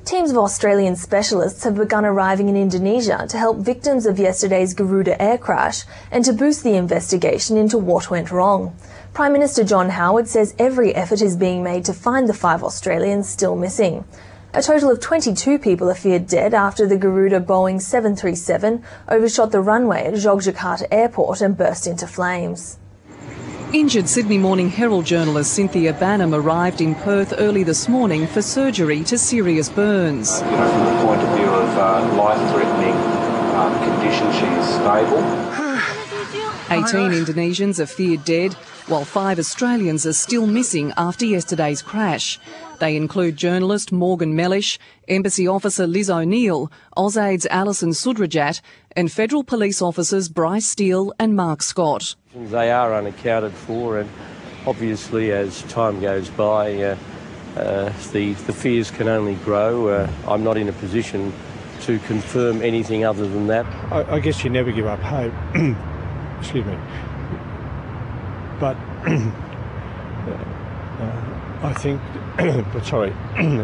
Teams of Australian specialists have begun arriving in Indonesia to help victims of yesterday's Garuda air crash and to boost the investigation into what went wrong. Prime Minister John Howard says every effort is being made to find the 5 Australians still missing. A total of 22 people are feared dead after the Garuda Boeing 737 overshot the runway at Yogyakarta Airport and burst into flames. Injured Sydney Morning Herald journalist Cynthia Banham arrived in Perth early this morning for surgery to serious burns. From the point of view of life-threatening condition, she is stable. 18 Indonesians are feared dead, while 5 Australians are still missing after yesterday's crash. They include journalist Morgan Mellish, Embassy Officer Liz O'Neill, AusAid's Alison Sudrajat, and Federal Police Officers Bryce Steele and Mark Scott. They are unaccounted for, and obviously as time goes by the fears can only grow. I'm not in a position to confirm anything other than that. I guess you never give up hope. Excuse me. But I think,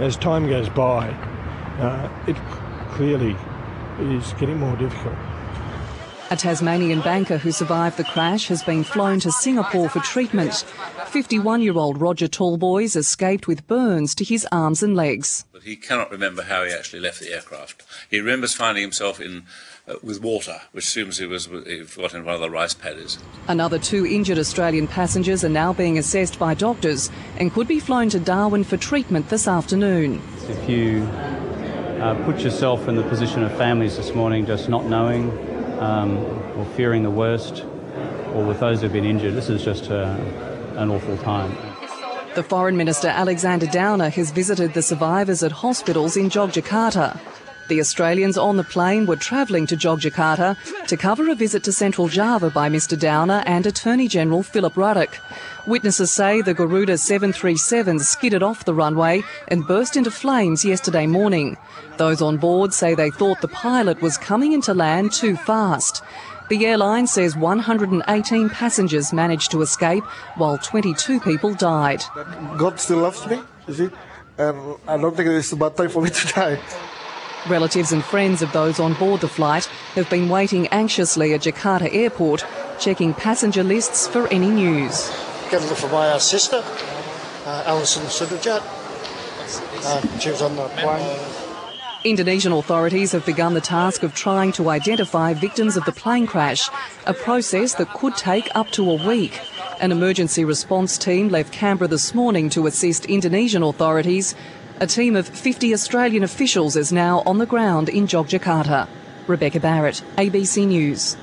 as time goes by, it clearly is getting more difficult. A Tasmanian banker who survived the crash has been flown to Singapore for treatment. 51-year-old Roger Tallboys escaped with burns to his arms and legs. But he cannot remember how he actually left the aircraft. He remembers finding himself with water, which assumes he got in one of the rice paddies. Another 2 injured Australian passengers are now being assessed by doctors and could be flown to Darwin for treatment this afternoon. If you put yourself in the position of families this morning, just not knowing or fearing the worst, or with those who have been injured, this is just an awful time. The Foreign Minister Alexander Downer has visited the survivors at hospitals in Yogyakarta. The Australians on the plane were travelling to Yogyakarta to cover a visit to Central Java by Mr Downer and Attorney General Philip Ruddock. Witnesses say the Garuda 737 skidded off the runway and burst into flames yesterday morning. Those on board say they thought the pilot was coming into land too fast. The airline says 118 passengers managed to escape, while 22 people died. God still loves me, you see, and I don't think it's about time for me to die. Relatives and friends of those on board the flight have been waiting anxiously at Jakarta Airport, checking passenger lists for any news. Got to look for my sister, Alison Sudrajat. She was on the plane. Indonesian authorities have begun the task of trying to identify victims of the plane crash, a process that could take up to a week. An emergency response team left Canberra this morning to assist Indonesian authorities. A team of 50 Australian officials is now on the ground in Yogyakarta. Rebecca Barrett, ABC News.